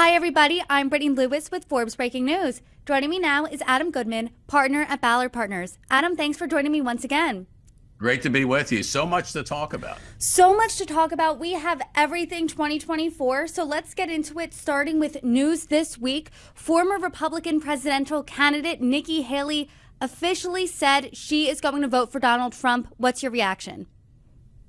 Hi, everybody. I'm Brittany Lewis with Forbes Breaking News. Joining me now is Adam Goodman, partner at Ballard Partners. Adam, thanks for joining me once again. Great to be with you. So much to talk about. So much to talk about. We have everything 2024, so let's get into it, starting with news this week. Former Republican presidential candidate Nikki Haley officially said she is going to vote for Donald Trump. What's your reaction?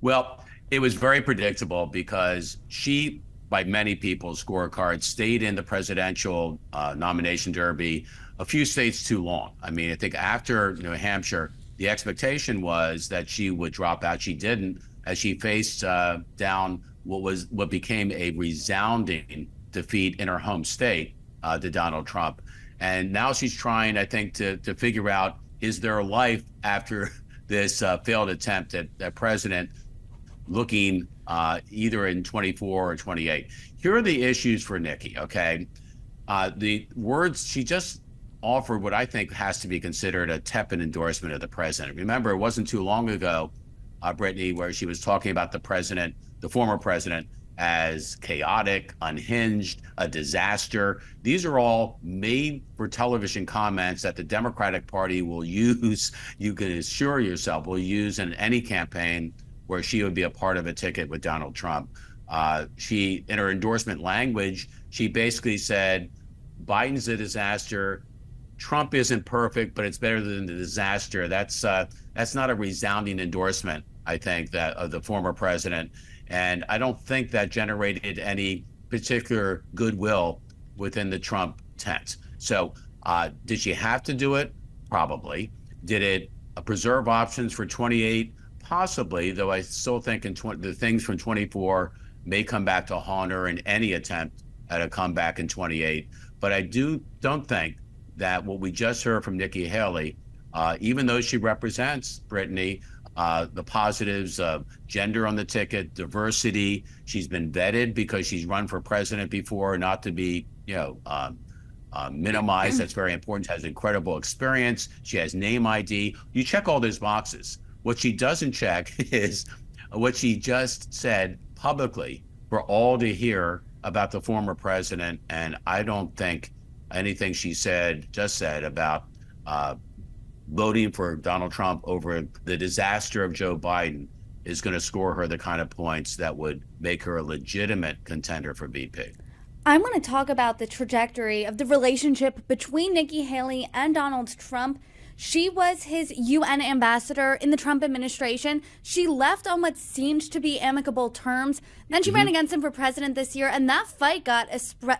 Well, it was very predictable because she, by many people's scorecards, stayed in the presidential nomination derby a few states too long. I mean, I think after New Hampshire, the expectation was that she would drop out. She didn't, as she faced down what became a resounding defeat in her home state to Donald Trump. And now she's trying, I think, to figure out, is there a life after this failed attempt at president, looking either in 24 or 28. Here are the issues for Nikki, okay? The words she just offered, what I think has to be considered a tepid endorsement of the president. Remember, it wasn't too long ago, Brittany, where she was talking about the president, the former president, as chaotic, unhinged, a disaster. These are all made for television comments that the Democratic Party will use, you can assure yourself, will use in any campaign where she would be a part of a ticket with Donald Trump. She, in her endorsement language, she basically said, Biden's a disaster. Trump isn't perfect, but it's better than the disaster. That's not a resounding endorsement, I think, that of the former president. And I don't think that generated any particular goodwill within the Trump tent. So did she have to do it? Probably. Did it preserve options for 28? Possibly, though I still think the things from 24 may come back to haunt her in any attempt at a comeback in 28. But I don't think that what we just heard from Nikki Haley, even though she represents, Brittany, the positives of gender on the ticket, diversity, she's been vetted because she's run for president before, not to be, minimized. That's very important. Has incredible experience. She has name ID. You check all those boxes. What she doesn't check is what she just said publicly for all to hear about the former president. And I don't think anything she just said about voting for Donald Trump over the disaster of Joe Biden is going to score her the kind of points that would make her a legitimate contender for VP. I want to talk about the trajectory of the relationship between Nikki Haley and Donald Trump. She was his UN ambassador in the Trump administration. She left on what seemed to be amicable terms. Then she ran against him for president this year, and that fight got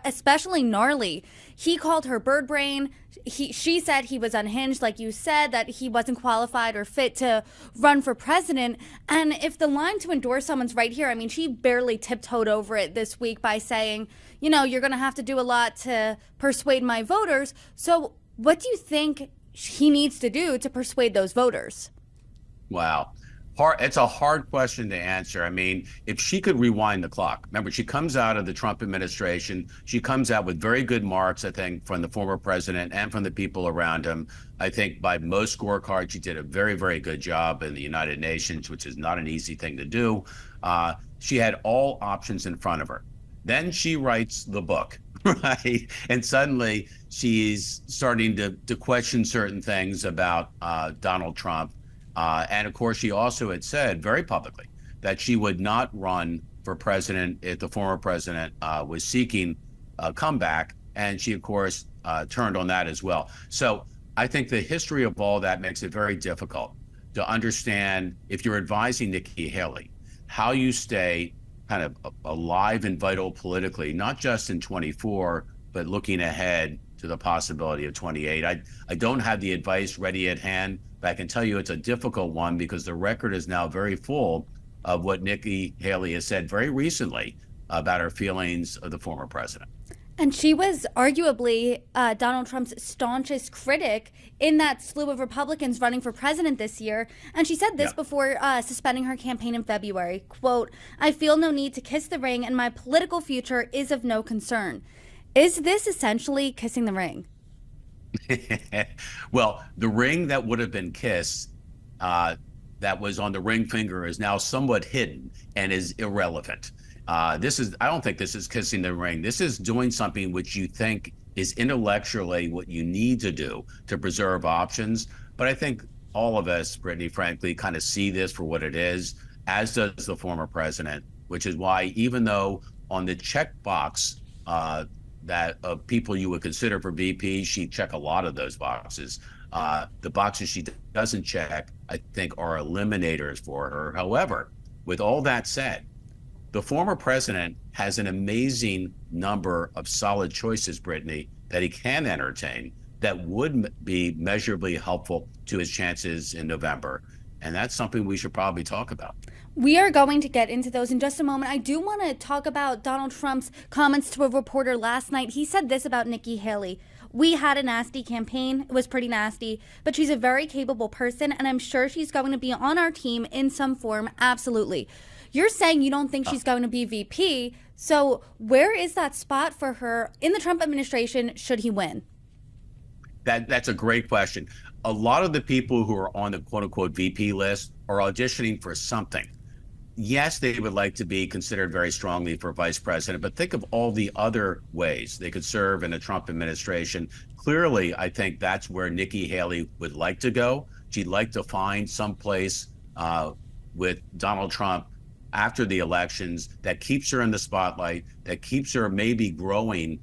especially gnarly. He called her bird brain. She said he was unhinged, like you said, that he wasn't qualified or fit to run for president. And if the line to endorse someone's right here, I mean, she barely tiptoed over it this week by saying, you're going to have to do a lot to persuade my voters. So what do you think he needs to do to persuade those voters? Wow. It's a hard question to answer. I mean, if she could rewind the clock, remember, she comes out of the Trump administration. She comes out with very good marks, I think, from the former president and from the people around him. I think by most scorecards, she did a very, very good job in the United Nations, which is not an easy thing to do. She had all options in front of her. Then she writes the book, right? And suddenly she's starting to question certain things about Donald Trump. And of course, she also had said very publicly that she would not run for president if the former president was seeking a comeback. And she, of course, turned on that as well. So I think the history of all that makes it very difficult to understand, if you're advising Nikki Haley, how you stay kind of alive and vital politically, not just in 24, but looking ahead to the possibility of 28. I don't have the advice ready at hand, but I can tell you it's a difficult one because the record is now very full of what Nikki Haley has said very recently about her feelings of the former president. And she was arguably Donald Trump's staunchest critic in that slew of Republicans running for president this year. And she said this before suspending her campaign in February, quote, "I feel no need to kiss the ring and my political future is of no concern." Is this essentially kissing the ring? Well, the ring that would have been kissed that was on the ring finger is now somewhat hidden and is irrelevant. I don't think this is kissing the ring. This is doing something which you think is intellectually what you need to do to preserve options. But I think all of us, Brittany, frankly, kind of see this for what it is, as does the former president, which is why even though on the checkbox that of people you would consider for VP, she check a lot of those boxes. The boxes she doesn't check, I think, are eliminators for her. However, with all that said, the former president has an amazing number of solid choices, Brittany, that he can entertain that would be measurably helpful to his chances in November. And that's something we should probably talk about. We are going to get into those in just a moment. I do want to talk about Donald Trump's comments to a reporter last night. He said this about Nikki Haley. We had a nasty campaign. It was pretty nasty, but she's a very capable person, and I'm sure she's going to be on our team in some form. Absolutely. You're saying you don't think she's going to be VP. So where is that spot for her in the Trump administration should he win? That's a great question. A lot of the people who are on the quote unquote VP list are auditioning for something. Yes, they would like to be considered very strongly for vice president, but think of all the other ways they could serve in a Trump administration. Clearly, I think that's where Nikki Haley would like to go. She'd like to find some place with Donald Trump after the elections that keeps her in the spotlight, that keeps her maybe growing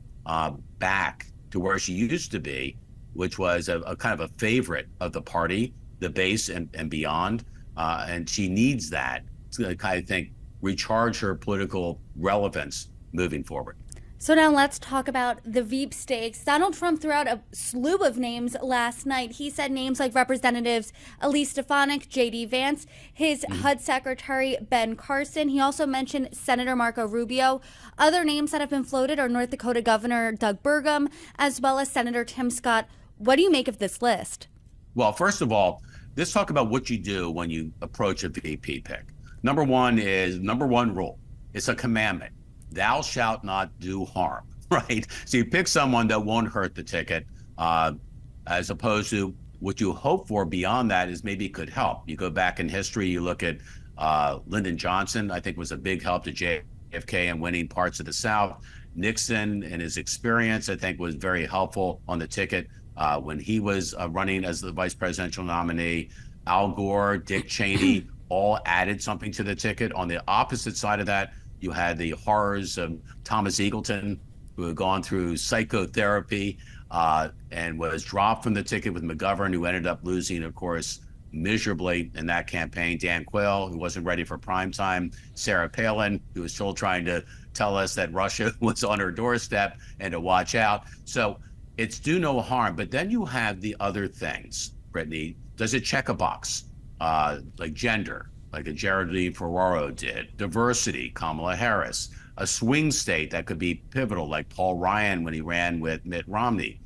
back to where she used to be, which was a kind of a favorite of the party, the base and beyond. And she needs that to kind of think recharge her political relevance moving forward. So now let's talk about the Veep stakes. Donald Trump threw out a slew of names last night. He said names like Representatives Elise Stefanik, J.D. Vance, his HUD Secretary Ben Carson. He also mentioned Senator Marco Rubio. Other names that have been floated are North Dakota Governor Doug Burgum, as well as Senator Tim Scott. What do you make of this list? Well, first of all, let's talk about what you do when you approach a VP pick. Number one rule. It's a commandment. Thou shalt not do harm, right? So you pick someone that won't hurt the ticket, as opposed to what you hope for beyond that is maybe could help. You go back in history, you look at Lyndon Johnson, I think was a big help to JFK in winning parts of the South. Nixon and his experience, I think, was very helpful on the ticket when he was running as the vice presidential nominee. Al Gore, Dick Cheney, all added something to the ticket. On the opposite side of that, you had the horrors of Thomas Eagleton, who had gone through psychotherapy and was dropped from the ticket with McGovern, who ended up losing, of course, miserably in that campaign. Dan Quayle, who wasn't ready for prime time. Sarah Palin, who was still trying to tell us that Russia was on her doorstep and to watch out. So it's do no harm. But then you have the other things, Brittany. Does it check a box? Like gender, like a Geraldine Ferraro did. Diversity, Kamala Harris. A swing state that could be pivotal, like Paul Ryan when he ran with Mitt Romney.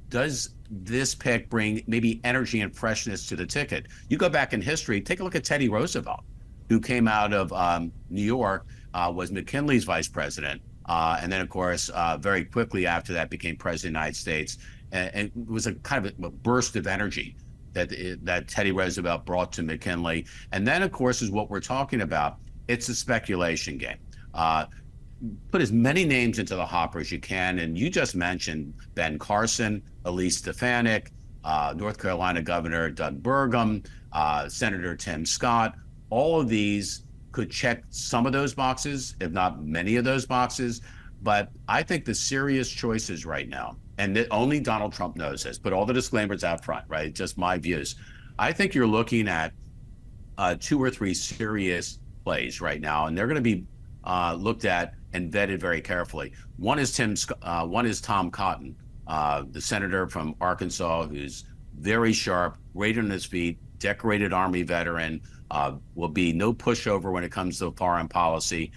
Does this pick bring maybe energy and freshness to the ticket? You go back in history, take a look at Teddy Roosevelt, who came out of New York, was McKinley's vice president. And then, of course, very quickly after that became president of the United States. And it was a kind of a burst of energy that Teddy Roosevelt brought to McKinley. And then, of course, is what we're talking about. It's a speculation game. Put as many names into the hopper as you can. And you just mentioned Ben Carson, Elise Stefanik, North Carolina Governor Doug Burgum, Senator Tim Scott. All of these could check some of those boxes, if not many of those boxes. But I think the serious choices right now, and that only Donald Trump knows this, put all the disclaimers out front, right? Just my views. I think you're looking at 2 or 3 serious plays right now, and they're going to be looked at and vetted very carefully. One is Tom Cotton, the senator from Arkansas, who's very sharp, great on his feet, decorated Army veteran, will be no pushover when it comes to foreign policy.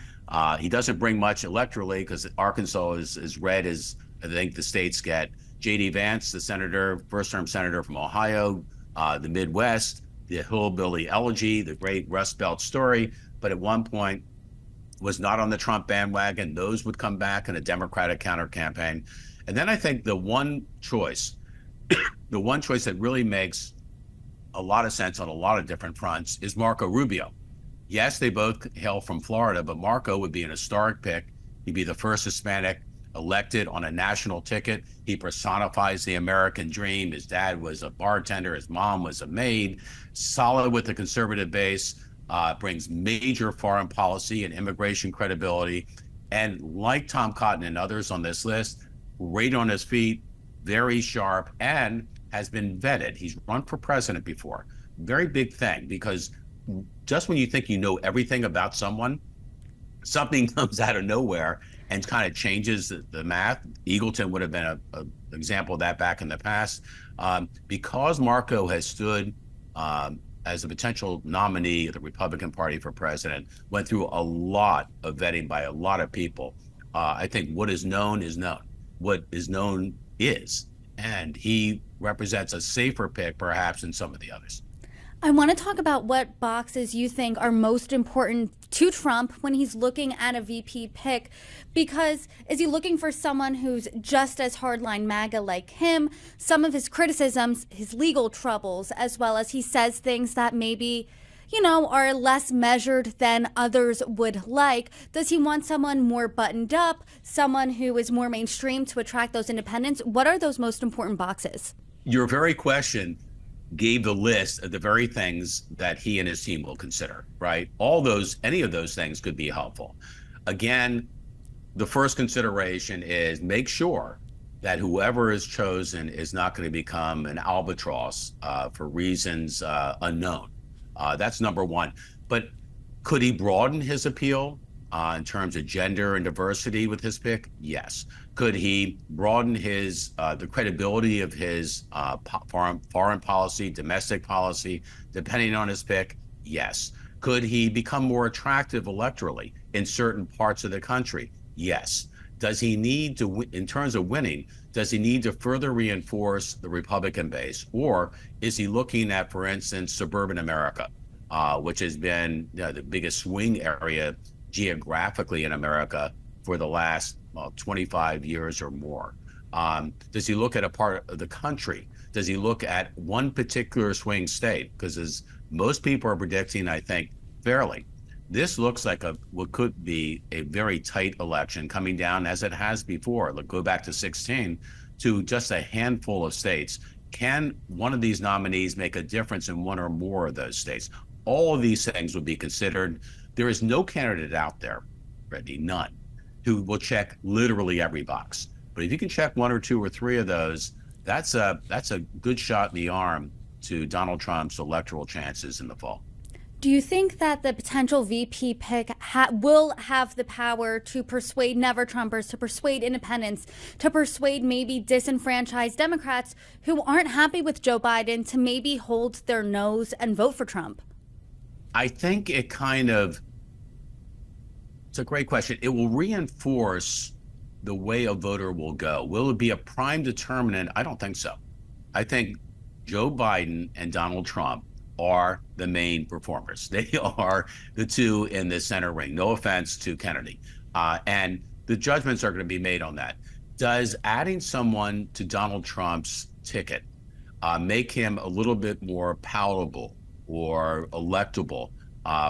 He doesn't bring much electorally because Arkansas is as red as I think the states get. J.D. Vance, the senator, first-term senator from Ohio, the Midwest, the hillbilly elegy, the great Rust Belt story, but at one point was not on the Trump bandwagon. Those would come back in a Democratic counter-campaign. And then I think the one choice that really makes a lot of sense on a lot of different fronts is Marco Rubio. Yes, they both hail from Florida, but Marco would be an historic pick. He'd be the first Hispanic elected on a national ticket. He personifies the American dream. His dad was a bartender. His mom was a maid. Solid with the conservative base, brings major foreign policy and immigration credibility. And like Tom Cotton and others on this list, great on his feet, very sharp, and has been vetted. He's run for president before. Very big thing, because just when you think you know everything about someone, something comes out of nowhere and kind of changes the math. Eagleton would have been an example of that back in the past. Because Marco has stood as a potential nominee of the Republican Party for president, went through a lot of vetting by a lot of people. I think what is known is known. What is known is. And he represents a safer pick, perhaps, than some of the others. I want to talk about what boxes you think are most important to Trump when he's looking at a VP pick, because is he looking for someone who's just as hardline MAGA like him? Some of his criticisms, his legal troubles, as well as he says things that maybe, are less measured than others would like. Does he want someone more buttoned up, someone who is more mainstream to attract those independents? What are those most important boxes? Your very question gave the list of the very things that he and his team will consider, right? Any of those things could be helpful. Again, the first consideration is make sure that whoever is chosen is not going to become an albatross for reasons unknown. That's number one. But could he broaden his appeal in terms of gender and diversity with his pick? Yes. Could he broaden the credibility of his foreign policy, domestic policy, depending on his pick? Yes. Could he become more attractive electorally in certain parts of the country? Yes. Does he need to, in terms of winning, does he need to further reinforce the Republican base? Or is he looking at, for instance, suburban America, which has been the biggest swing area geographically in America for the last 25 years or more? Does he look at a part of the country? Does he look at one particular swing state? Because as most people are predicting, I think fairly, this looks like what could be a very tight election coming down, as it has before. Let's go back to 16, to just a handful of states. Can one of these nominees make a difference in one or more of those states? All of these things would be considered. There is no candidate out there, Brittany, none, who will check literally every box. But if you can check one or two or three of those, that's a good shot in the arm to Donald Trump's electoral chances in the fall. Do you think that the potential VP pick will have the power to persuade never-Trumpers, to persuade independents, to persuade maybe disenfranchised Democrats who aren't happy with Joe Biden to maybe hold their nose and vote for Trump? I think it's a great question. It will reinforce the way a voter will go. Will it be a prime determinant? I don't think so. I think Joe Biden and Donald Trump are the main performers. They are the two in the center ring. No offense to Kennedy. And the judgments are going to be made on that. Does adding someone to Donald Trump's ticket make him a little bit more palatable or electable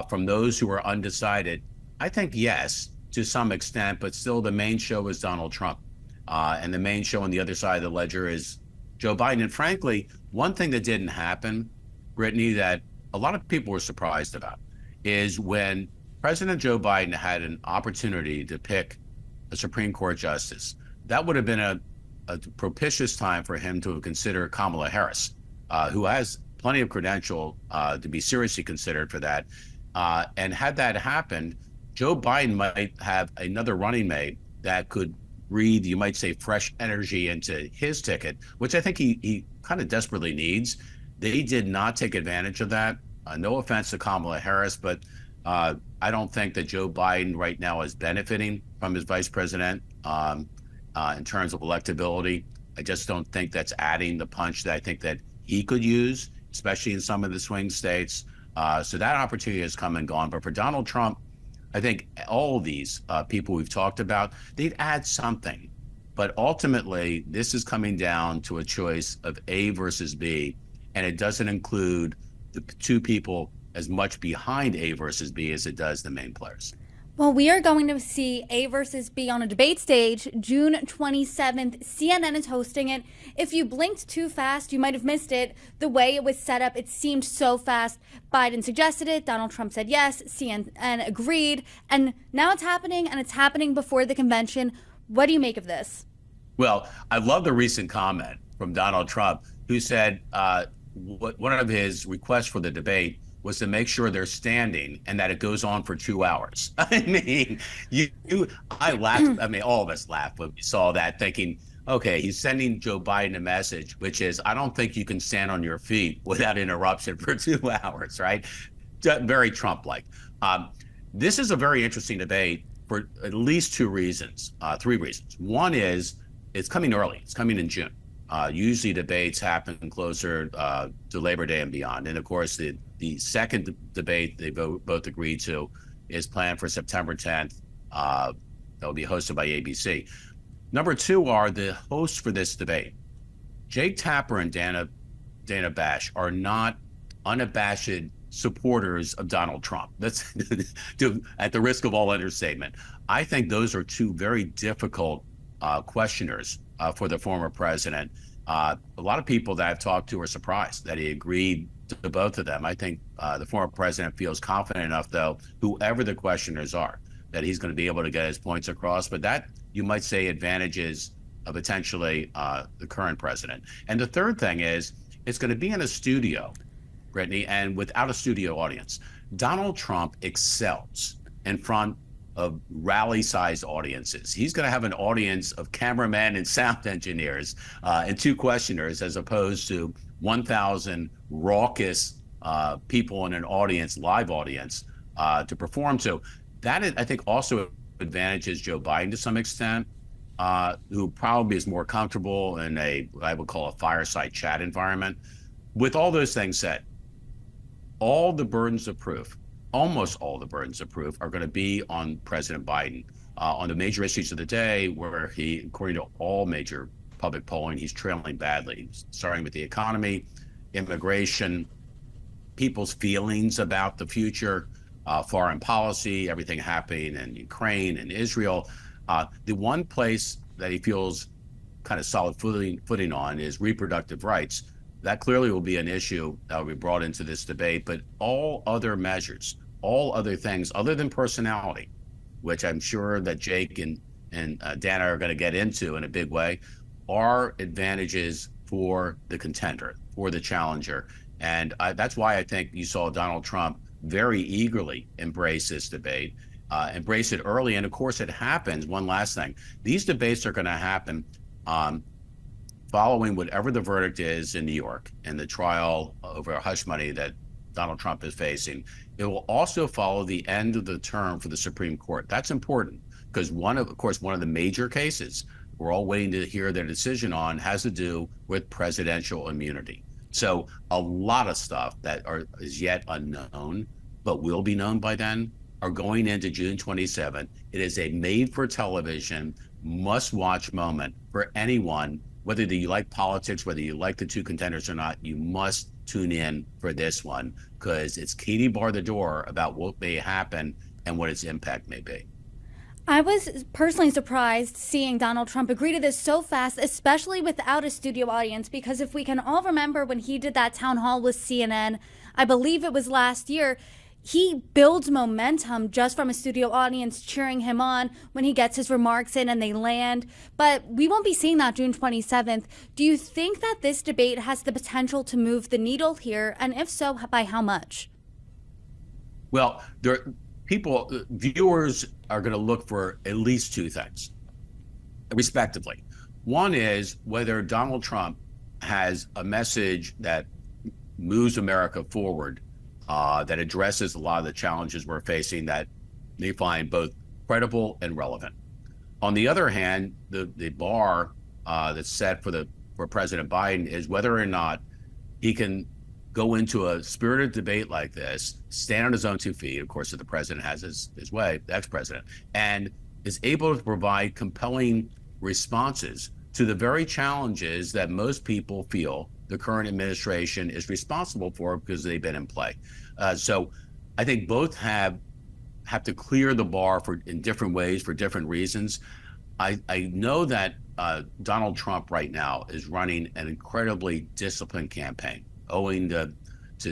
from those who are undecided? I think yes, to some extent, but still the main show is Donald Trump. And the main show on the other side of the ledger is Joe Biden. And frankly, one thing that didn't happen, Brittany, that a lot of people were surprised about is when President Joe Biden had an opportunity to pick a Supreme Court justice, that would have been a propitious time for him to consider Kamala Harris, who has plenty of credential to be seriously considered for that. And had that happened, Joe Biden might have another running mate that could breathe, you might say, fresh energy into his ticket, which I think he kind of desperately needs. They did not take advantage of that. No offense to Kamala Harris, but I don't think that Joe Biden right now is benefiting from his vice president in terms of electability. I just don't think that's adding the punch that I think that he could use, especially in some of the swing states. So that opportunity has come and gone. But for Donald Trump, I think all of these people we've talked about, they'd add something. But ultimately, this is coming down to a choice of A versus B. And it doesn't include the two people as much behind A versus B as it does the main players. Well, we are going to see A versus B on a debate stage June 27th. CNN is hosting it. If you blinked too fast, you might have missed it. The way it was set up, it seemed so fast. Biden suggested it. Donald Trump said yes. CNN agreed. And now it's happening, and it's happening before the convention. What do you make of this? Well, I love the recent comment from Donald Trump, who said one of his requests for the debate was to make sure they're standing and that it goes on for 2 hours. I mean, I laughed. I mean, all of us laughed when we saw that, thinking, okay, he's sending Joe Biden a message, which is, I don't think you can stand on your feet without interruption for 2 hours, right? Very Trump-like. This is a very interesting debate for at least 3 reasons. One is it's coming early. It's coming in June. Usually debates happen closer to Labor Day and beyond. And of course, the second debate they both agreed to is planned for September 10th. That will be hosted by ABC. Number 2 are the hosts for this debate. Jake Tapper and Dana Bash are not unabashed supporters of Donald Trump. That's at the risk of all understatement. I think those are 2 very difficult questioners for the former president. A lot of people that I've talked to are surprised that he agreed to both of them. I think the former president feels confident enough, though, whoever the questioners are, that he's going to be able to get his points across. But that, you might say, advantages potentially the current president. And the third thing is, it's going to be in a studio, Brittany, and without a studio audience. Donald Trump excels in front of rally-sized audiences. He's going to have an audience of cameramen and sound engineers and 2 questioners, as opposed to 1,000 raucous people in an audience, live audience, to perform to. That, I think, also advantages Joe Biden to some extent, who probably is more comfortable in what I would call a fireside chat environment. With all those things said, all the burdens of proof, almost all the burdens of proof, are going to be on President Biden on the major issues of the day, where he, according to all major public polling, he's trailing badly, starting with the economy, immigration, people's feelings about the future, foreign policy, everything happening in Ukraine and Israel. The one place that he feels kind of solid footing on is reproductive rights. That clearly will be an issue that will be brought into this debate, but all other measures, all other things other than personality, which I'm sure that Jake and Dana are going to get into in a big way, are advantages for the contender, for the challenger. And that's why I think you saw Donald Trump very eagerly embrace this debate, embrace it early. And of course, it happens. One last thing, these debates are going to happen following whatever the verdict is in New York and the trial over hush money that Donald Trump is facing. It will also follow the end of the term for the Supreme Court. That's important because one of the major cases we're all waiting to hear their decision on has to do with presidential immunity. So a lot of stuff that is yet unknown, but will be known by then, are going into June 27th. It is a made-for-television, must-watch moment for anyone, whether you like politics, whether you like the 2 contenders or not. You must tune in for this one because it's Katie bar the door about what may happen and what its impact may be. I was personally surprised seeing Donald Trump agree to this so fast, especially without a studio audience, because if we can all remember when he did that town hall with CNN, I believe it was last year, he builds momentum just from a studio audience cheering him on when he gets his remarks in and they land. But we won't be seeing that June 27th. Do you think that this debate has the potential to move the needle here? And if so, by how much? Well, viewers are going to look for at least 2 things, respectively. One is whether Donald Trump has a message that moves America forward, that addresses a lot of the challenges we're facing that they find both credible and relevant. On the other hand, the bar that's set for President Biden is whether or not he can go into a spirited debate like this, stand on his own 2 feet, of course, if the president has his way, the ex-president, and is able to provide compelling responses to the very challenges that most people feel the current administration is responsible for because they've been in play. So I think both have to clear the bar in different ways for different reasons. I know that Donald Trump right now is running an incredibly disciplined campaign, owing to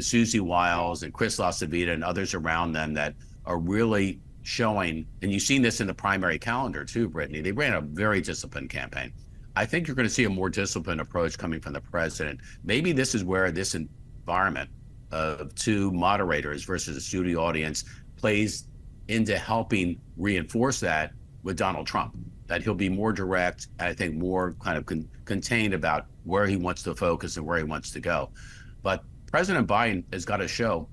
Susie Wiles and Chris LaCivita and others around them that are really showing, and you've seen this in the primary calendar too, Brittany, they ran a very disciplined campaign. I think you're going to see a more disciplined approach coming from the president. Maybe this is where this environment of two moderators versus a studio audience plays into helping reinforce that with Donald Trump, that he'll be more direct, and I think more kind of contained about where he wants to focus and where he wants to go. But President Biden has got to show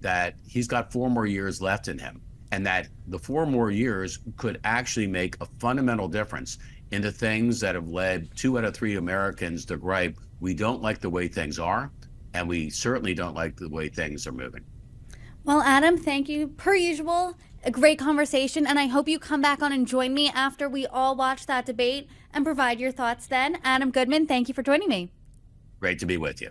that he's got 4 more years left in him, and that the 4 more years could actually make a fundamental difference in the things that have led 2 out of 3 Americans to gripe, we don't like the way things are, and we certainly don't like the way things are moving. Well, Adam, thank you. Per usual, a great conversation, and I hope you come back on and join me after we all watch that debate and provide your thoughts then. Adam Goodman, thank you for joining me. Great to be with you.